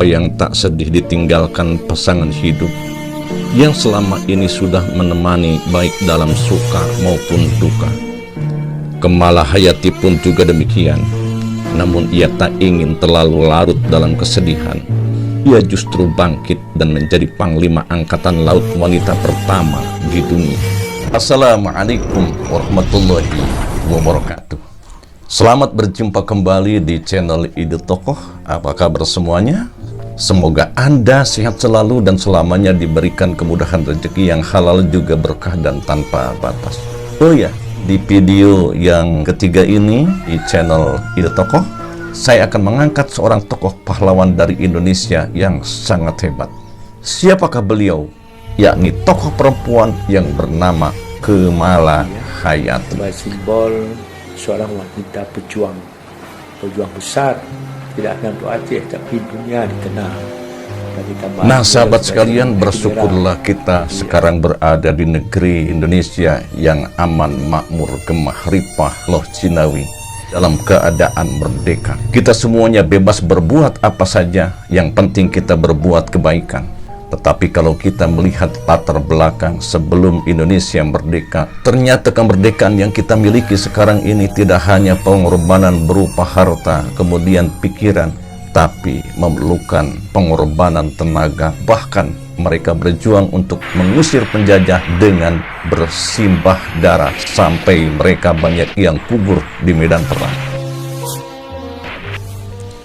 Siapa yang tak sedih ditinggalkan pasangan hidup yang selama ini sudah menemani baik dalam suka maupun duka. Kemalahayati pun juga demikian. Namun ia tak ingin terlalu larut dalam kesedihan. Ia justru bangkit dan menjadi Panglima Angkatan Laut wanita pertama di dunia. Assalamualaikum warahmatullahi wabarakatuh. Selamat berjumpa kembali di channel Ide Tokoh. Apa kabar semuanya? Semoga Anda sehat selalu dan selamanya diberikan kemudahan rezeki yang halal juga berkah dan tanpa batas. Oh ya, di video yang ketiga ini di channel Ide Tokoh, saya akan mengangkat seorang tokoh pahlawan dari Indonesia yang sangat hebat. Siapakah beliau? Yakni tokoh perempuan yang bernama Kemalahayati. Simbol seorang wanita pejuang besar, tidak hanya untuk Aceh tapi dunia dikenal. Nah sahabat sekalian, bersyukurlah kita sekarang berada di negeri Indonesia yang aman, makmur, gemah, ripah, loh Cinawi, dalam keadaan merdeka. Kita semuanya bebas berbuat apa saja, yang penting kita berbuat kebaikan. Tetapi kalau kita melihat latar belakang sebelum Indonesia merdeka, ternyata kemerdekaan yang kita miliki sekarang ini tidak hanya pengorbanan berupa harta, kemudian pikiran, tapi memerlukan pengorbanan tenaga. Bahkan mereka berjuang untuk mengusir penjajah dengan bersimbah darah, sampai mereka banyak yang gugur di medan perang.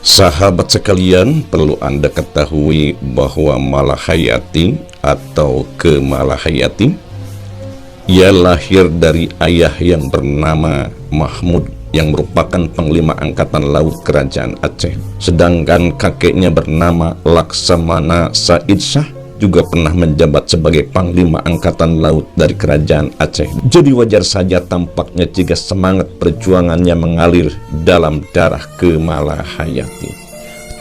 Sahabat sekalian, perlu Anda ketahui bahwa Malahayati atau Kemalahayati, ia lahir dari ayah yang bernama Mahmud yang merupakan Panglima Angkatan Laut Kerajaan Aceh. Sedangkan kakeknya bernama Laksamana Said Shah juga pernah menjabat sebagai Panglima Angkatan Laut dari Kerajaan Aceh. Jadi wajar saja tampaknya jika semangat perjuangannya mengalir dalam darah Kemalahayati.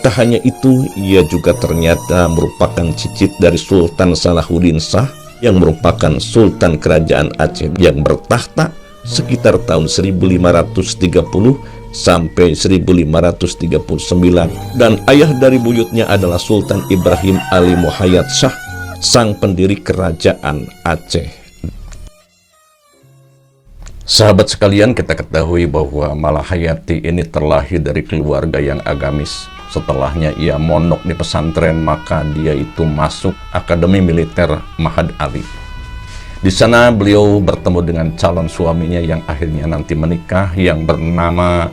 Tak hanya itu, ia juga ternyata merupakan cicit dari Sultan Salahuddin Shah yang merupakan Sultan Kerajaan Aceh yang bertahta sekitar tahun 1530 sampai 1539, dan ayah dari buyutnya adalah Sultan Ibrahim Ali Mohayyad Shah, sang pendiri Kerajaan Aceh. Sahabat sekalian, kita ketahui bahwa Malahayati ini terlahir dari keluarga yang agamis. Setelahnya ia mondok di pesantren, maka dia itu masuk Akademi Militer Mahad Ali. Di sana beliau bertemu dengan calon suaminya yang akhirnya nanti menikah, yang bernama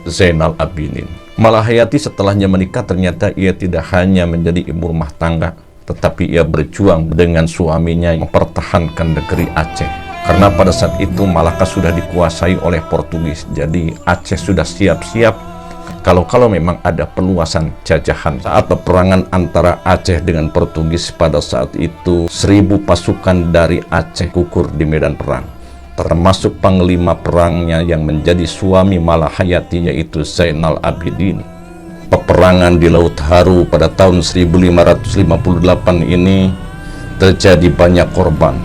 Zainal Abidin. Malahayati setelahnya menikah, ternyata ia tidak hanya menjadi ibu rumah tangga, tetapi ia berjuang dengan suaminya mempertahankan negeri Aceh. Karena pada saat itu Malaka sudah dikuasai oleh Portugis, jadi Aceh sudah siap-siap kalau memang ada peluasan jajahan. Saat peperangan antara Aceh dengan Portugis pada saat itu, 1000 pasukan dari Aceh gugur di medan perang, termasuk panglima perangnya yang menjadi suami Malahayati, yaitu Zainal Abidin. Peperangan di Laut Haru pada tahun 1558 ini terjadi banyak korban.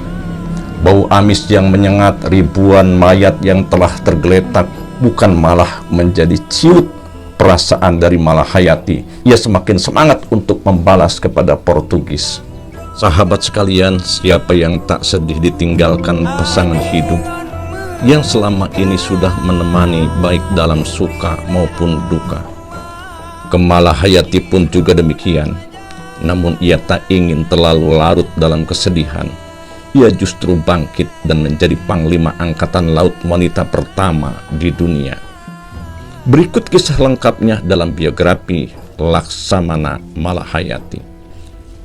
Bau amis yang menyengat, ribuan mayat yang telah tergeletak, bukan malah menjadi ciut perasaan dari Malahayati. Ia semakin semangat untuk membalas kepada Portugis. Sahabat sekalian, siapa yang tak sedih ditinggalkan pasangan hidup yang selama ini sudah menemani baik dalam suka maupun duka. Kemalahayati pun juga demikian. Namun ia tak ingin terlalu larut dalam kesedihan. Ia justru bangkit dan menjadi Panglima Angkatan Laut wanita pertama di dunia. Berikut kisah lengkapnya dalam biografi Laksamana Malahayati.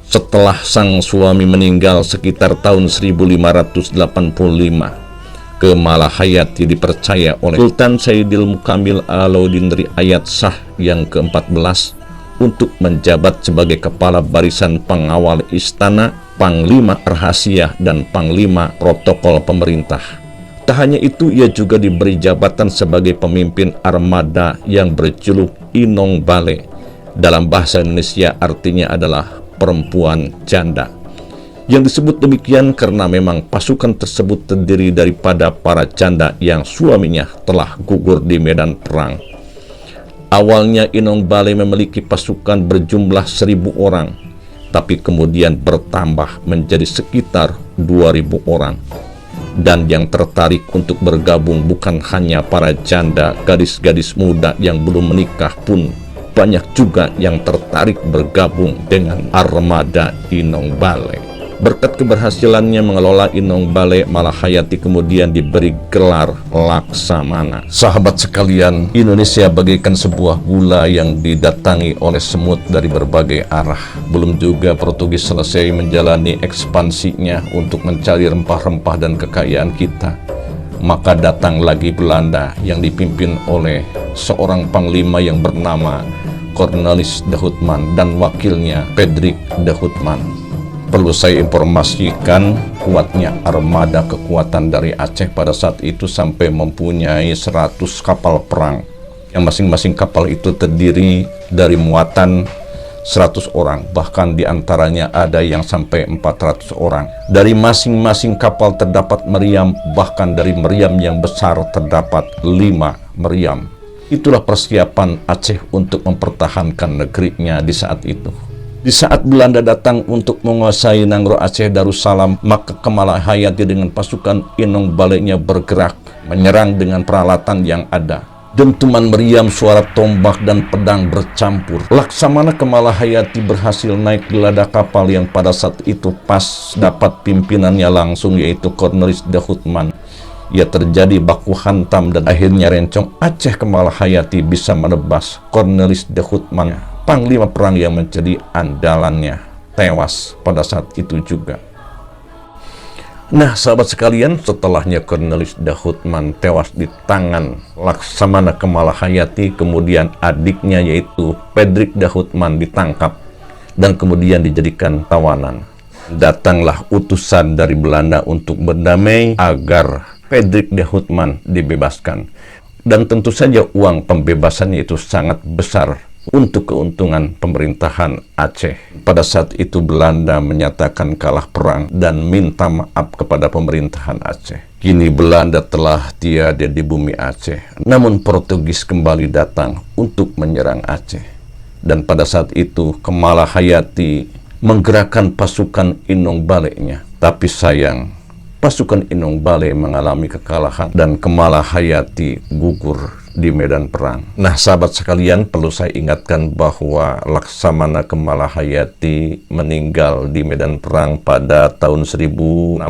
Setelah sang suami meninggal sekitar tahun 1585, Kemalahayati dipercaya oleh Sultan Sayyidil Mukamil Alauddin Riayat Shah yang ke-14 untuk menjabat sebagai kepala barisan pengawal istana, panglima rahasia, dan panglima protokol pemerintah. Tak hanya itu, ia juga diberi jabatan sebagai pemimpin armada yang berjuluk Inong Bale. Dalam bahasa Indonesia artinya adalah perempuan janda. Yang disebut demikian karena memang pasukan tersebut terdiri daripada para janda yang suaminya telah gugur di medan perang. Awalnya Inong Bale memiliki pasukan berjumlah 1.000 orang, tapi kemudian bertambah menjadi sekitar 2.000 orang. Dan yang tertarik untuk bergabung bukan hanya para janda, gadis-gadis muda yang belum menikah pun banyak juga yang tertarik bergabung dengan armada Inong Bale. Berkat keberhasilannya mengelola Inong Bale, Malahayati kemudian diberi gelar Laksamana. Sahabat sekalian, Indonesia bagaikan sebuah gula yang didatangi oleh semut dari berbagai arah. Belum juga Portugis selesai menjalani ekspansinya untuk mencari rempah-rempah dan kekayaan kita, maka datang lagi Belanda yang dipimpin oleh seorang panglima yang bernama Cornelis de Houtman dan wakilnya Pedrik de Houtman. Perlu saya informasikan, kuatnya armada kekuatan dari Aceh pada saat itu sampai mempunyai 100 kapal perang, yang masing-masing kapal itu terdiri dari muatan 100 orang, bahkan diantaranya ada yang sampai 400 orang. Dari masing-masing kapal terdapat meriam, bahkan dari meriam yang besar terdapat 5 meriam. Itulah persiapan Aceh untuk mempertahankan negerinya di saat itu. Di saat Belanda datang untuk menguasai Nangro Aceh Darussalam, maka Malahayati dengan pasukan Inong Bale-nya bergerak menyerang dengan peralatan yang ada. Dentuman meriam, suara tombak dan pedang bercampur. Laksamana Malahayati berhasil naik di lada kapal yang pada saat itu pas dapat pimpinannya langsung, yaitu Cornelis de Houtman. Ya, terjadi baku hantam dan akhirnya Rencong Aceh Malahayati bisa menebas Cornelis de Houtman, panglima perang yang menjadi andalannya, tewas pada saat itu juga. Nah, sahabat sekalian, setelahnya Cornelis de Houtman tewas di tangan Laksamana Malahayati, kemudian adiknya yaitu Pedrik de Houtman ditangkap dan kemudian dijadikan tawanan. Datanglah utusan dari Belanda untuk berdamai agar Pedrik de Houtman dibebaskan. Dan tentu saja uang pembebasannya itu sangat besar untuk keuntungan pemerintahan Aceh. Pada saat itu Belanda menyatakan kalah perang dan minta maaf kepada pemerintahan Aceh. Kini Belanda telah tiada di bumi Aceh, namun Portugis kembali datang untuk menyerang Aceh. Dan pada saat itu Malahayati menggerakkan pasukan Inong Bale-nya. Tapi sayang, pasukan Inong Bale mengalami kekalahan dan Malahayati gugur di medan perang. Nah, sahabat sekalian, perlu saya ingatkan bahwa Laksamana Malahayati meninggal di medan perang pada tahun 1606,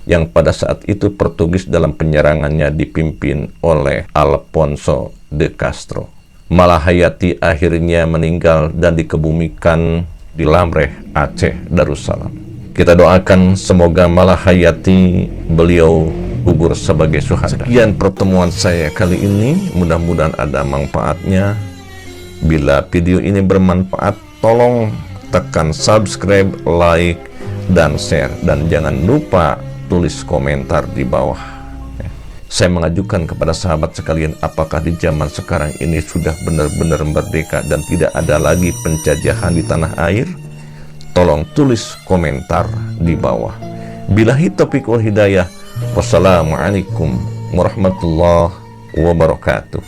yang pada saat itu Portugis dalam penyerangannya dipimpin oleh Alfonso de Castro. Malahayati akhirnya meninggal dan dikebumikan di Lamreh, Aceh Darussalam. Kita doakan semoga Malahayati beliau gugur sebagai syuhada. Sekian pertemuan saya kali ini, mudah-mudahan ada manfaatnya. Bila video ini bermanfaat, tolong tekan subscribe, like, dan share. Dan jangan lupa tulis komentar di bawah. Saya mengajukan kepada sahabat sekalian, apakah di zaman sekarang ini sudah benar-benar merdeka dan tidak ada lagi penjajahan di tanah air? Tolong tulis komentar di bawah. Billahi taufiq wal hidayah. Wassalamualaikum warahmatullahi wabarakatuh.